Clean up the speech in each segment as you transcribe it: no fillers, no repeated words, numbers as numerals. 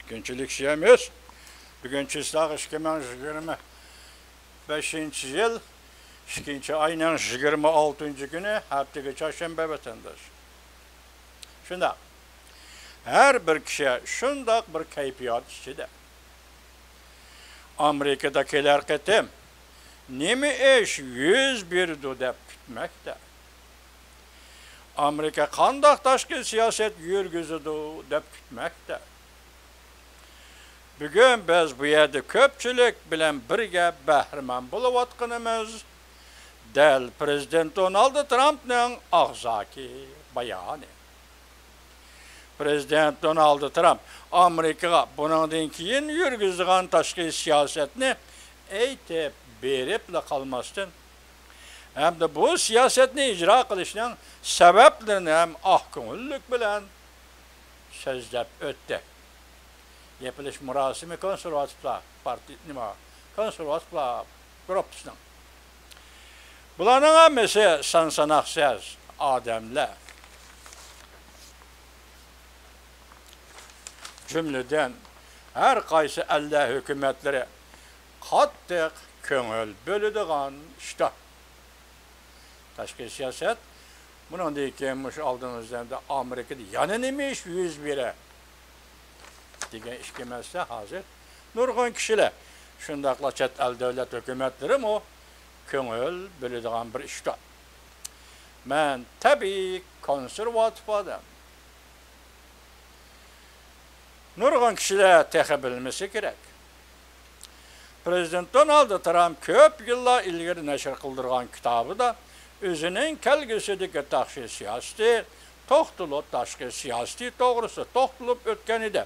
Günçilik şey emas. Bugünkü ıslaq 2025 yıl 2 ayının 26 günü haftaga çarşamba vatandaş. Şunda her bir kişi şundaq bir kayfiyat içinde. Amerikadakiler ketim nemi iş 101 dep kütmekte. Amerika qandaq tashqi siyaset yürgüzüdü dep kütmekte. Bugün biz bu yerda köpçülük bilen birge bahriman boluvatqanımız del Prezident Donald Trump'ның ağzaki bayanı. Prezident Donald Trump Amerikaga bundan keyin yürgüzdigan tashqi siyasetni aytib beripla qalmasdan hamda bu siyasetni icra qilishning sabablarini ham ahko'ngillik bilan so'zlab o'tdi. Yapılış murasimi konservatiflar konservatiflar grupsining. Bularning hammasi sansanaqsiz odamlar. Cümleden her qaysi Allah hükümetleri qattiq ko'ngil bo'ladigan ishda. Tashqi siyaset bundan keyin mush oldingizda Amerikada yana nima ish yuz beradi degan ish kelmasa hozir nurg'un kishilar shundaqla chet el davlat hukumatlari mo ko'ngil bo'ladigan bir ishda. Men tabiiy konservativ odam. Nurg'un kishilar texa bilmasa kerak. Prezident Donald Trump ko'p yillar ilgari nashr qildirgan kitobida o'zining kelgusidagi tashqi siyosati, tashqi siyosati to'g'risida to'xtalib o'tgan edi.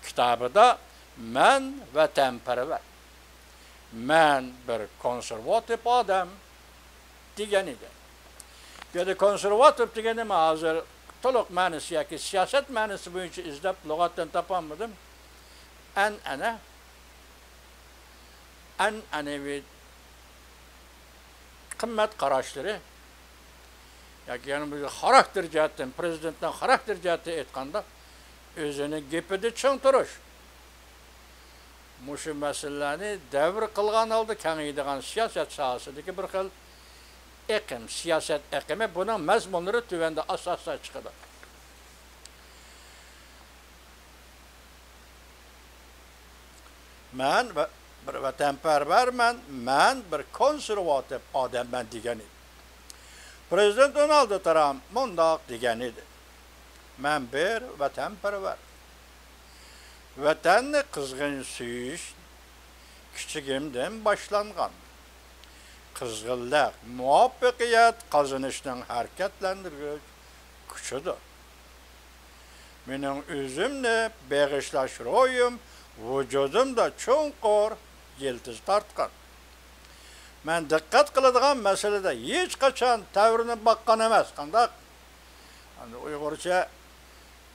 Kitobida men vatanparvar, men bir konservativ odam degan edi. Dedi konservativ degani nima hozir to'liq ma'nosi yoki siyosat ma'nosi bo'yicha izlab lug'atdan topolmadim. An'anaviy qimmat qarashlari yoki yana bir xarakter jihatdan prezidentdan xarakter jihati aytganda o'zini gapida ching turish. Mushu masalalarni davr qilgan holda kengaydigan siyosat sohasidagi bir xil eqim, siyosat eqimi buning mazmunlari tuvanda asosda chiqadi. Men bir vatanparvarman, men bir konservativ odamman degan edi. Prezident Donald Trump mundoq degan edi. Men bir vatanparvar. Vatanni qizg'in suyish kichigimdan boshlangan. Qizg'inlik muvaffaqiyat qozonishning harakatlantiruvchi kuchidir. Mening o'zimni bag'ishlash ro'yim vujudimda cho'nqur yiltiz tortgan. Men diqqat qiladigan masalada hech qachon tavrini boqqan emas. Qanday? Uyg'urcha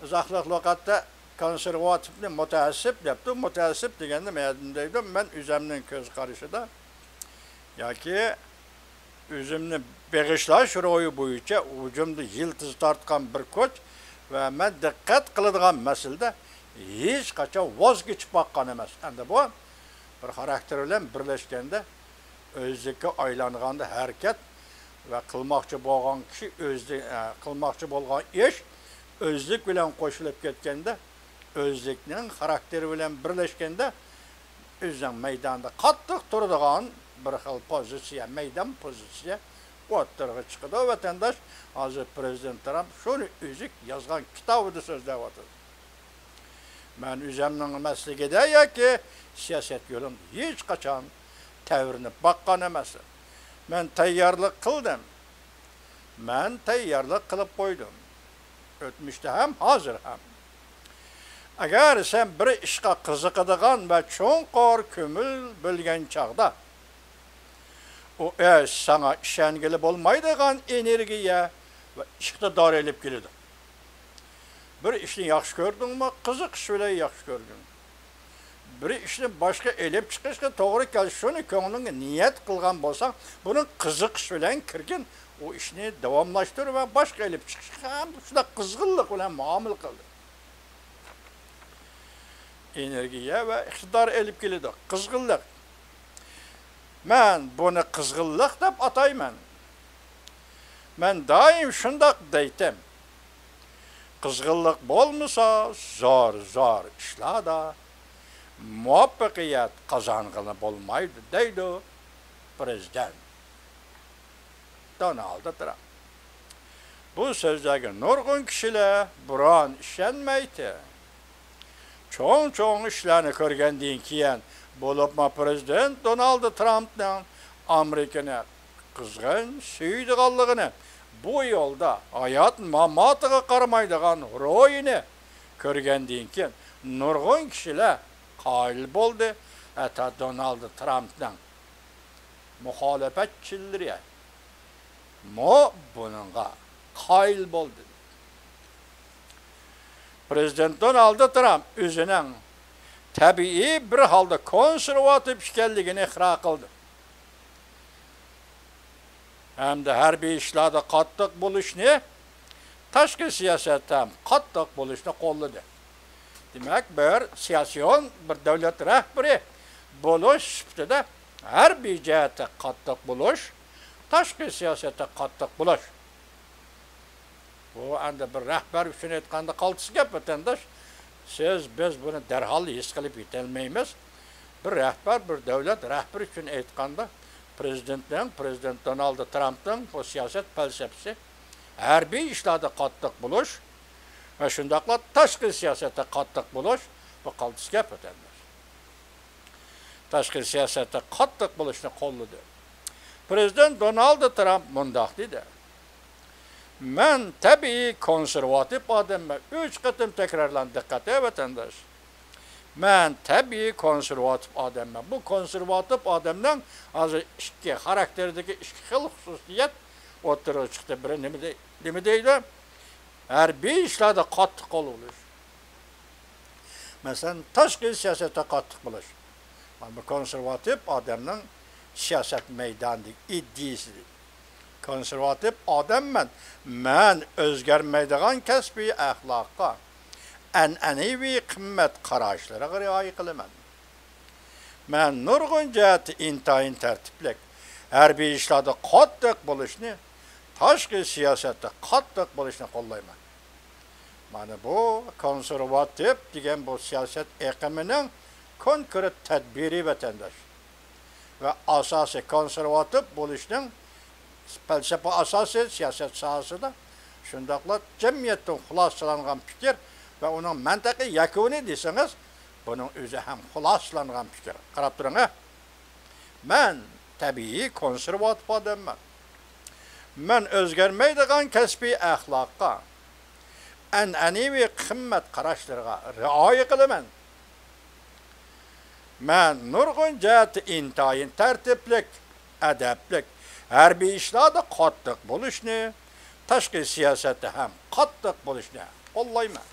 izohliq lug'atda konservativni mutaassib debdi. Mutaassib deganda men o'zimning ko'z qarashida yoki o'zimni bag'ishlash ro'yi bo'yicha vujudimda yiltiz tortgan bir kuch va men diqqat qiladigan masalada hech qachon voz kechib boqqan emas. Endi bu bir xarakter bilan birlashganda o'zlikka aylanganda harakat va qilmoqchi bo'lgan kishi qilmoqchi bo'lgan ish o'zlik bilan qo'shilib ketganda o'zlikning xarakteri bilan birlashganda o'zining maydonda qattiq turadigan bir xil pozitsiya, maydon pozitsiya o'tirg'i chiqadi. Vatandosh hozir prezident Trump shuni o'zi yozgan kitobida so'zlayapti. Men o'zimning masligida yoki siyosat yo'lim hech qachon tavrini boqqan emas. Men tayyorlik qildim. Men tayyorlik qilib qo'ydim. O'tmishda ham, hozir ham. Agar sen bir ishga qiziqadigan va cho'nqur ko'ngil bo'lgan chaqda o sana ishongili bo'lmaydigan energiya va iqtidor elib keladi. Bir ishni yaxshi ko'rdingmi, qiziqish bilan yaxshi ko'rding. Bir ishni boshqa elib chiqishga to'g'ri kelishini ko'nglingga niyat qilgan bo'lsang, buni qiziqish bilan kirgin, o ishni davomlashtirib va boshqa elib chiqishga ham shunday qizg'inlik bilan muomala qildi. energiya va iqtidor elib keladi. Qizg'inlik. Men buni qizg'inlik deb atayman. Men doim shundoq deytim. Qizg'inlik bo'lmasa, zor ishlarda muvaffaqiyat qozong'ili bo'lmaydi, deydi prezident Donald Trump. Bu so'zlarga nurg'un kishilar biron ishonmaydi. Cho'ng ishlarni ko'rgandan keyin bo'libmi prezident Donald Trumpning Amerikani qizg'in suydiganligini, bu yo'lda hayot mamotiga qaramaydigan ro'yini ko'rgandan keyin nurg'un kishilar qoyil bo'ldi. Hatta Donald Trumpning muxolifatchilari buningga qoyil bo'ldi. Prezident Donald Trump o'zining tabiiy bir holda konservativ ekanligini iqror qildi. Hamda harbiy ishlarda qattiq bo'lishni, tashqi siyosatda ham qattiq bo'lishni qo'lladi. Demak, bir siyosiy bir davlat rahbari bo'lish sifatida harbiy jihatda qattiq bo'lish, tashqi siyosatda qattiq bo'lish. Bu anda bir rahbar uchun aytganda qaltis gap vatandosh. Biz buni darhol his qilib yetolmaymiz. Bir rahbar, bir davlat rahbari uchun aytganda prezident Donald Trumpning bu siyosat falsafasi harbiy ishlarda qattiq bo'lish va shundaqla tashqi siyosatda qattiq bo'lish bu qaltis gap vatandosh. Tashqi siyosatda qattiq bo'lishni qo'lladi. Prezident Donald Trump mundoq dedi: "Men tabiiy konservativ odamman." 3 qatim takrorlandi, diqqat vatandosh. Men tabiiy konservativ odamman. Bu konservativ odamning hozir ikki xarakterdagi ikki xil xususiyat o'tirib chiqdi. Biri nima deydi? Harbiy ishlarda qattiq bo'lish. Masalan, tashqi siyosatda qattiq bo'lish. Bu konservativ odamning siyosat maydonidagi iddiasi. Konservativ odamman. Men o'zgarmaydigan kasbiy axloqqa, an'anaviy qimmat qarashlarga rioya qilaman. Men nurg'un jihati intayin tartiblik, harbiy ishlarda qattiq bo'lishni, tashqi siyosatda qattiq bo'lishni qo'llayman. Mana bu konservativ degan bu siyosat eqimining konkret tadbiri vatandosh. Ve asası konservatif bo'lishning falsafa asası siyosat sohasida shundaqla jamiyatdan xulosalangan fikr ve onun mantiqiy yakuni desangiz, buning o'zi ham xulosalangan fikr. Qarab turing. Men tabiiy konservativ odamman. Men o'zgarmaydigan kasbiy axloqqa, an'anaviy qimmat qarashlarga rioya qilaman. Men nurg'un jihati intayin tartiblik, adablik, harbiy ishlarda qattiq bo'lishni, tashqi siyosatda ham qattiq bo'lishni qo'llayman.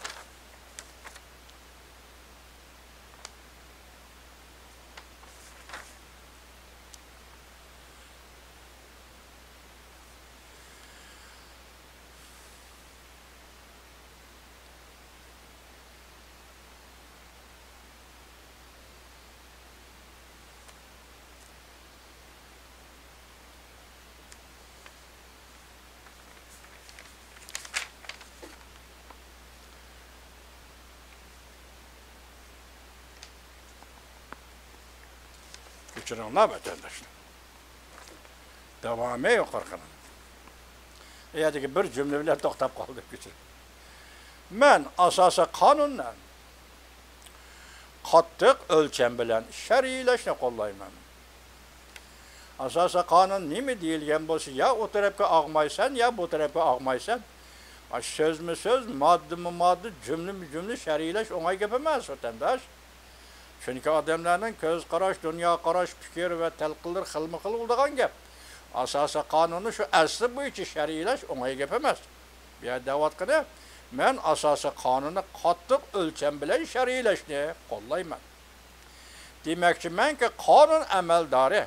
Küçüğünler vatandaşlar. Devamı yok arkadan. Yani bir cümle bile toktap kaldı küçük. Men asası kanunla qattiq o'lcham bilan shar'iylashni qo'llayman. Asası kanun nima deyilgan bo'lsa, ya o tarafga og'maysan, ya bu tarafga og'maysan. So'zmi so'z, moddimi modda, cümlemi cümle shar'iylash o'ng'ay gap emas vatandosh. Çünkü adamların göz qarash, dünya qarash, fikir ve telqillar xilma-xil bo'lgan gap. Asası kanunu şu asli bo'yicha shar'iylash o'ng'ay gap emas. Bu yerda da'vat qilib, men asası kanunu qattiq o'lcham bilan shar'iylashni qo'llayman. Demakchi menki qonun amaldori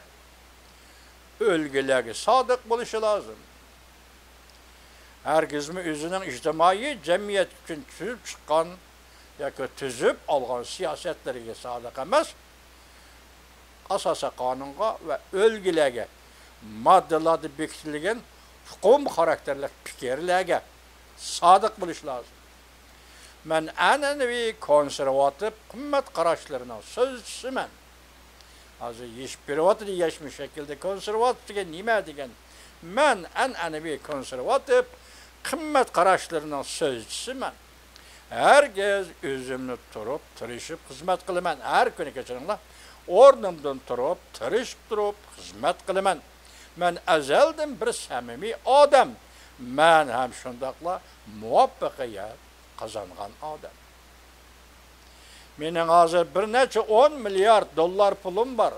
o'lgilarga sodiq bo'lishi lozim. Herkesmi o'zining ijtimoiy jamiyat uchun tushib chiqqan yoki tuzib olgan siyosatlariga sodiq emas, asosiy qonunga va o'lgilarga, moddalarda bekitilgan hukum xarakterli fikrlarga sodiq bo'lish lozim. Men an'anaviy konservativ qimmat qarashlarining so'zchisiman. Hozir yeshib beryapti yashmish shaklda konservativ degan nima degan? Men an'anaviy konservativ qimmat qarashlarining so'zchisiman. Herkes o'zimni turib, tirishib xizmat qilaman. Har kuni kechiringlar. O'rnimdan turib, tirishib turib xizmat qilaman. Men azaldan bir samimiy odam. Men ham shundaqla muvaffaqiyat qozongan odam. Mening hozir bir necha 10 milliard dollar pulim bor.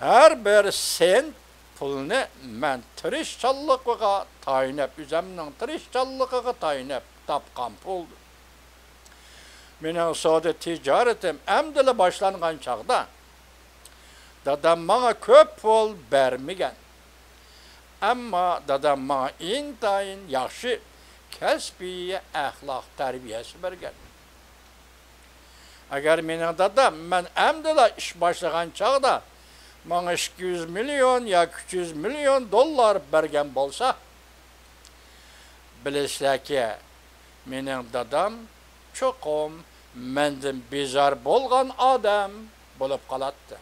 Her bir sent pulni men tirishchanligiga tayinib, o'zimning tirishchanligiga tayinib topgan puldir. Mening savdo tijoratim amdila boshlangan chaqda dadam menga ko'p pul bermagan. Ammo dadam menga intayin yaxshi kasbiy axloq tarbiyasi bergan. Agar mening dadam men amdila ish boshlagan chaqda menga 200 milyon yoki 300 milyon dollar bergan bo'lsa, bilasizlarki, mening dadam cho'qim mendan bezor bo'lgan odam bo'lib qoladi.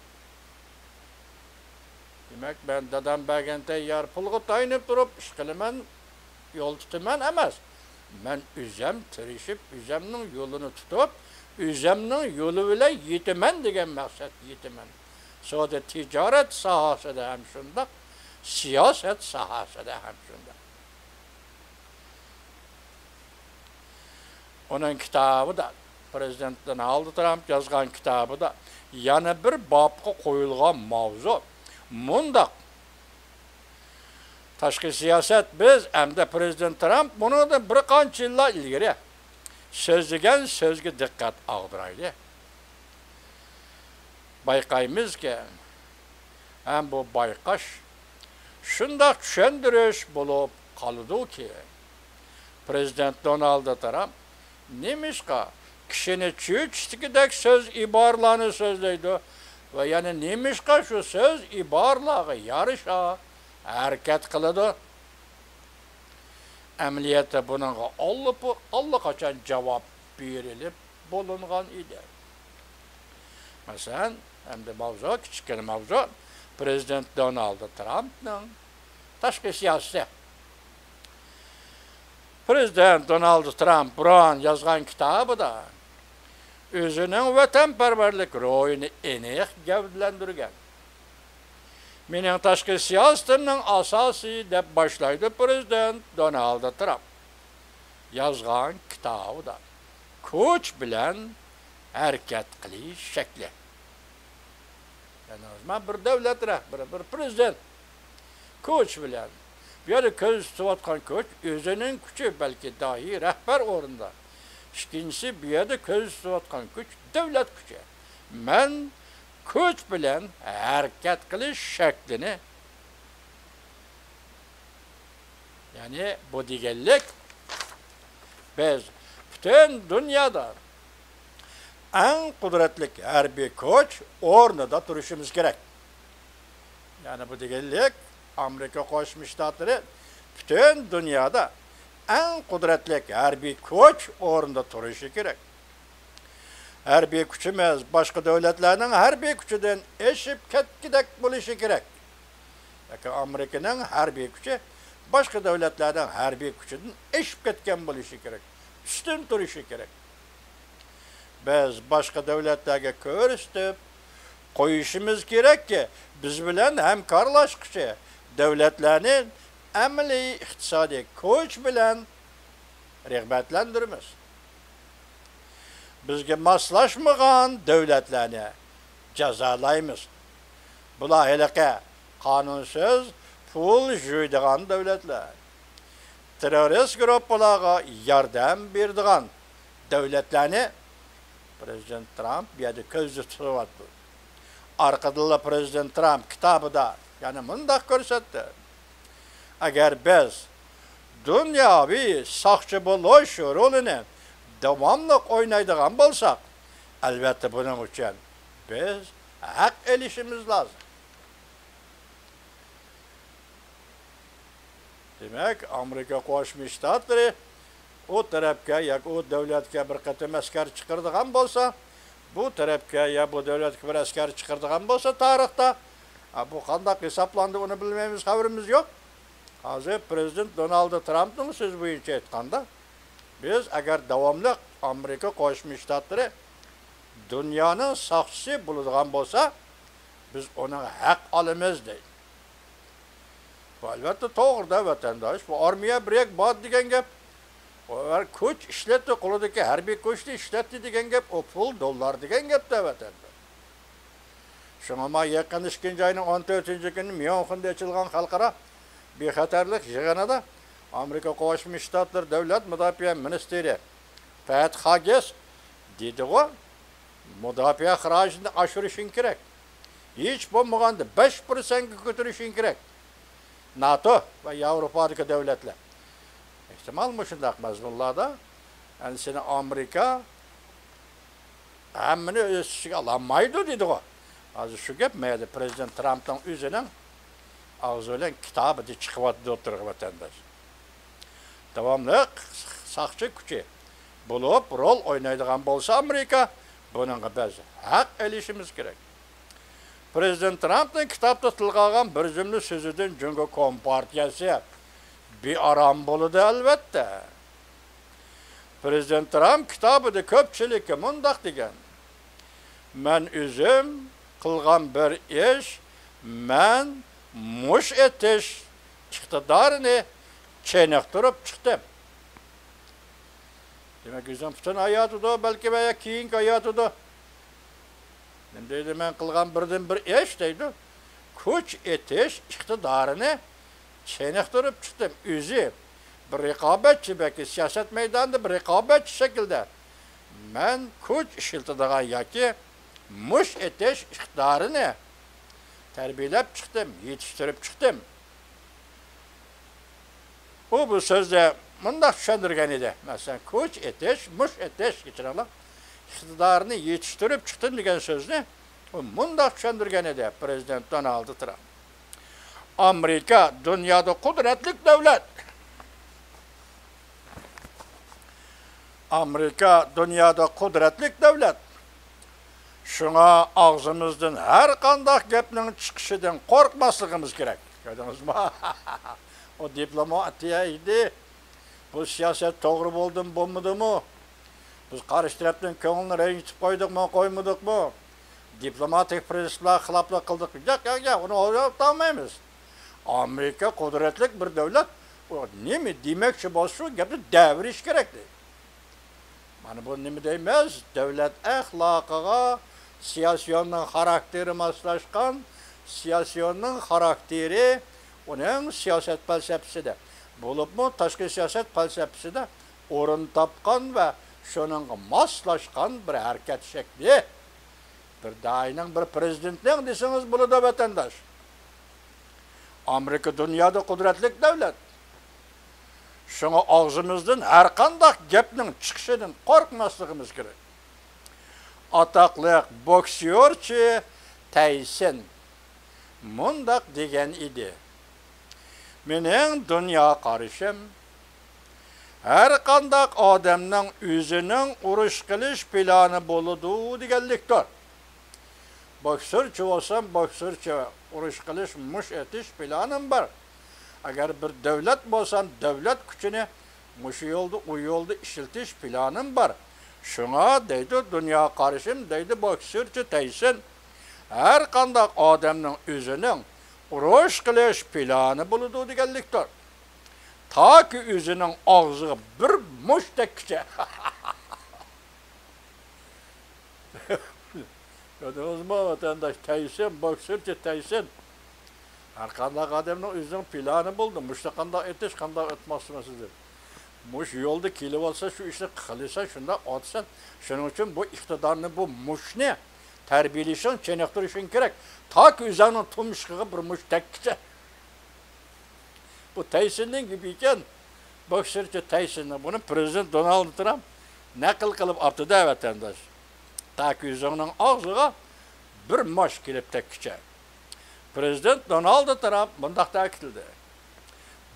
Demak, ben dadam bergan tayyor pulga tayinib turib ish qilaman, yo'l tutaman emas. Men o'zim tirishib, o'zimning yo'lini tutib, o'zimning yo'li bilan yetaman degan maqsad yetaman. Savdo tijorat sohasida ham shundoq, siyosat sohasida ham shundoq. Onun kitabida, Prezident Donald Trump yozgan kitabida yana bir bobga qo'yilgan mavzu mundaq. Tashqi siyosat biz hamda Prezident Trump buni da bir qancha yillar ilgari so'zlagan so'zga diqqat og'dirayli. Bayqaymizki, hem bu bayqash shundoq tushundirish bo'lib qoldi-ki, Prezident Donald Trump nemishqa kishini cho'chitgidek so'z iborlarni so'zlaydi va yana nemishqa shu so'z iborlarga yarasha harakat qiladi. Amaliyotda bunga allaqachon javob berilib bo'lingan edi. Masalan, hamda mavzu, kichkina mavzu, Prezident Donald Trumpning tashqi siyosati. Prezident Donald Trump biron yozgan kitobida o'zining vatanparvarlik ro'yini aniq gavdalantirgan. Mening tashqi siyosatimning asosiy deb boshlaydi Prezident Donald Trump yozgan kitobida. Kuch bilan harakat qilish shakli. Yani bir davlat rahbari, bir prezident kuch bilan bu yerda ko'z tutayotgan kuch o'zining kuchi, balki dahi rahbar o'rinda. Ikkinchisi bu yerda ko'z tutayotgan kuch davlat kuchi. Men kuch bilan harakat qilish shaklini, yani bu deganlik biz butun dunyoda en kudretli harbiy kuch o'rnida turishimiz kerak. Yani bu deganlik Amerika Qo'shma Shtatlari butun dunyoda en kudretli harbiy kuch o'rnida turishi kerak. Harbiy kuchimiz boshqa davlatlarning harbiy kuchidan eshib ketgidek bo'lishi kerak. Yoki Amerikaning harbiy kuchi boshqa davlatlarning harbiy kuchidan eshib ketgan bo'lishi kerak. Ustun turishi kerak. Biz boshqa davlatlarga ko'rsatib qo'yishimiz kerakki, biz bilan hamkorlashuvchi davlatlarning amaliy iqtisodiy kuch bilan rag'batlantiramiz. Bizga moslashmagan davlatlarni jazolaymiz. Bular halaqa qonunsiz pul jo'ydigan davlatlar. Terrorist guruhlarga yordam beradigan davlatlarni Prezident Trump bu yerda ko'zda tutyapti. Arkada Prezident Trump kitobida, yani mundaq ko'rsatdi. Agar biz dunyoviy soqchi bo'lish rolini davomli o'ynaydigan bo'lsak, albatta buning uchun biz haq elishimiz lozim. Demak, Amerika Qo'shma Shtatlari o tarafga yoki o davlatga bir qatam askar chiqaradigan bo'lsa, bu tarafga ya bu davlatga bir askar chiqaradigan bo'lsa tarixda, bu qanday hisoblandi uni bilmaymiz, xabarimiz yo'q. Hozir prezident Donald Trampning so'zi bo'yicha aytganda, biz agar davomli Amerika Qo'shma Shtatlari dunyoning soqchisi bo'ladigan bo'lsa, biz uni haq olamiz deydi. Bu albatta to'g'ri-da vatandosh, bu armiya birek bor degan gap. Ular kuch ishlatdi, qo'lidagi harbiy kuchni ishlatdi degan gap, o pul dollar degan gapda vatandosh. Shunga ma yaqin 2-oyning 14-kuni Myunxenda ochilgan xalqaro bexatarlik yig'inida Amerika Qo'shma Shtatlari davlat mudofaa ministri Pat Hages dedi-ku, mudofaa xarajini oshirishing kerak. Hech bo'lmaganda 5% ga ko'tarishing kerak. NATO va Yevropadagi davlatlar. Ehtimal shundaq mazmunlarda, yani seni Amerika hammani o'z ichiga olmaydi dedi-ku. Hozir shu gap mayli prezident Trampning o'zining og'zi bilan kitobida chiqyapti o'tirgan vatandosh. Davomli soqchi kuchi bo'lib rol o'ynaydigan bo'lsa Amerika, buningga biz haq elishimiz kerak. Prezident Trampning kitobda tilga olgan bir jumla so'zidan Jungo Kompartiyasi bearam bo'ladi albatta. Prezident Trump kitobida ko'pchilikka mundaq degan: "Men o'zim qilgan bir ish, men mush etish iqtidorini cheniqtirib chiqdim." Demak, o'zim butun hayotida, balki veya keyingi hayotida deydi, men qilgan birdan bir ish deydi, kuch etish iqtidorini cheniqtirib chiqdim. O'zi bir raqobatchi, balki siyosat maydonida bir raqobatchi shaklda men kuch ishlatadigan yoki mush etish iqtidorini tarbiyalab chiqdim, yetishtirib chiqdim. Bu so'zni bundoq tushuntirgan edi. Masalan, kuch etish, mush etish kechiranglar, iqtidorini yetishtirib chiqdim degan so'zni bundoq tushuntirgan edi prezident Donald Trump. Amerika dunyoda qudratli davlat. Amerika dunyoda qudratli davlat. Shunga og'zimizdan har qanday gapning chiqishidan qo'rqmasligimiz kerak. Ko'rdingizmi? O diplomatiya edi. Bu siyosat to'g'ri bo'ldimi, bo'lmadimi? Biz qarshi tarafdan ko'ngilni ranjitib qo'ydikmi, qo'ymadikmi? Diplomatik prinsiplar xiloflik qildik. Yo'q, uni olmaymiz. Amerika qudratli bir davlat. Nima demoqchi bo'lsa, shu gapni davrish kerak deydi. Mana bu nima deymiz? Davlat axloqiga siyosiyonning xarakteri moslashgan, siyosiyonning xarakteri uning siyosat falsafasida bo'libmi, tashqi siyosat falsafasida o'rin topgan va shuningga moslashgan bir harakat shakli. Bir dayning, bir prezidentning desangiz bo'ladi vatandosh. Amerika dunyoda qudratli davlat. Shunga og'zimizdan har qanday gapning chiqishidan qo'rqmasligimiz kerak. Atoqli boksyorchi Tyson mundaq degan edi: "Mening dunyo qarashim har qanday odamning o'zining urush qilish plani bo'ladi deganlikdir. Boksyorchi bo'lsam, boksyorchi urush qilish, mush etish planim bor. Agar bir davlat bo'lsam, davlat kuchini mush yo'lda, u yo'lda ishiltish planim bor. Shunga deydi dunyo qarashim, deydi boksyorchi Tyson, har qanday odamning o'zining urush qilish plani bo'ladi deganlikdir. Taki o'zining og'ziga bir mushtakcha." Gördünüzmü vatandaş? Tyson, boksörçü Tyson. Her qanday odamning o'zining plani bo'ldi. Mushta qanday etish, qanday o'tmasligidir. Mush yo'lda kelib olsa, shu ishni qilsa, shunda otsan. Shuning uchun bu iqtidorni, bu mushni tarbiyalashing, cheniqtirishing kerak. Taki o'zining tumshug'iga bir mushtakcha. Bu Tysonning gibi ekan. boksörçü Tyson'ı bunu Prezident Donald Trump nakil qilib aptida vatandaş. Ta ki yüzünün ağzına bir moş kelip tekkice. Prezident Donald Trump bundaq ta'kidledi.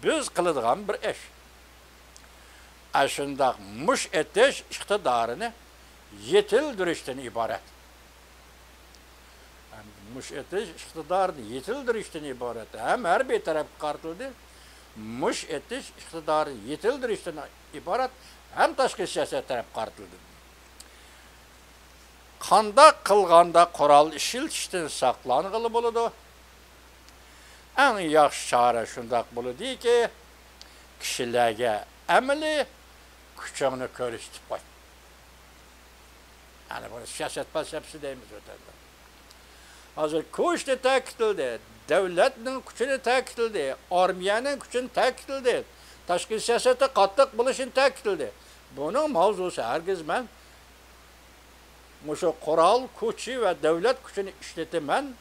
Biz qiladigan bir ish. Aşındaq mush etish iqtidorini yetildirishdan iborat. Mush etish iqtidorini yetildirishdan iborat. Hem her bir taraf qartildi. Mush etish iqtidorini yetildirishdan iborat. Hem tashqi siyosat taraf qartildi. Qanda qilganda qoral ishiltishdan saqlanğılı bo'ladi. Eng yaxshi chora shundaq bo'ladi ki, kishilarga amaliy kuchingni ko'rsatib qo'y. Yani bunu siyaset felsefesi deyimiz ötede. Hazır kuchni ta'kidladi, davlatning kuchini ta'kidladi, armiyaning kuchini ta'kidladi, tashqi siyosatda qattiq bo'lishini ta'kidladi. Buning mavzusi hargiz men Muşo qoral, kuchi ve devlet kuchini ishlataman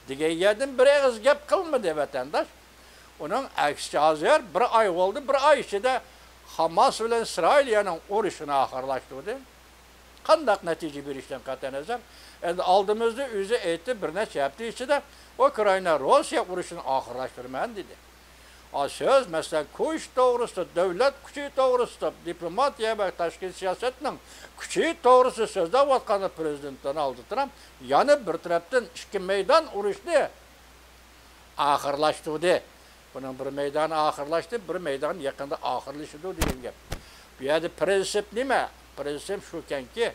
degan yerdan bir og'iz gap qilmadi vatandaş. Onun aksicha hozir bir oy bo'ldi, bir oy ichida Hamas bilan İsrailning urushini oxirlashtirdi. Qandaq natija berishdan qat'iy nazar, endi oldimizda o'zi aytdi bir necha hafta ichida Ukraina Rossiya urushini oxirlashtirman dedi. Söz mesela kuch to'g'risida, davlat kuchi to'g'risida, diplomatiya va tashqi siyosatning kuchi to'g'risida so'zlayotgan Prezident Donald Trump yana bir tarafdan ikki maydon urushni oxirlashtirdi. Bunun bir maydoni oxirlashdi, bir maydon yaqinda oxirlashadi degan gap. Bu yerda prinsip nima? Prinsip shukanki,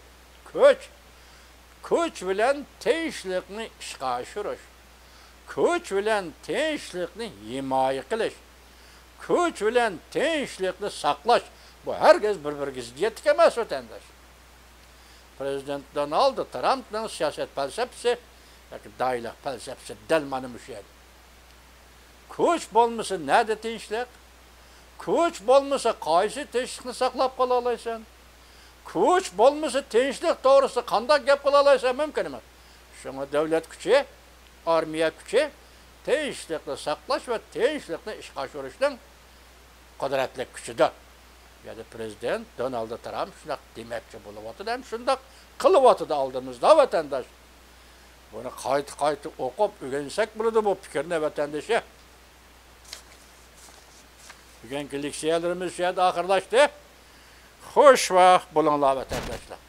kuch bilan tinchlikni ishga oshirish, kuch bilan tinchlikni himoya qilish, kuch bilan tinchlikni saqlash. Bu herkes bir-biriga ziddiyatga emas vatandaş. Prezident Donald Trump'ning siyaset felsefesi, yoki doila felsefesi dal mana shu edi. Kuch bo'lmasa nada tinchlik? Kuch bo'lmasa qaysi tinchlikni saqlab qola olaysan? Kuch bo'lmasa tinchlik to'g'risida qanday gap qila olaysan? Mumkin emas. Shunga davlat kuchi, armiya kuchi tinchlikni saqlash va tinchlikni ishga oshirishning qudratli kuchidir. Yani Prezident Donald Trump shunaq demoqchi bo'lyapti, ham shundoq qilyapti oldimizda vatandaş. Bunu qayta o'qib o'rgansak bo'ladi bu fikrni vatandaşa. Bugungi leksiyalarimiz shu yerda oxirlashdi. Xush vaqt bo'linglar vatandaşlar.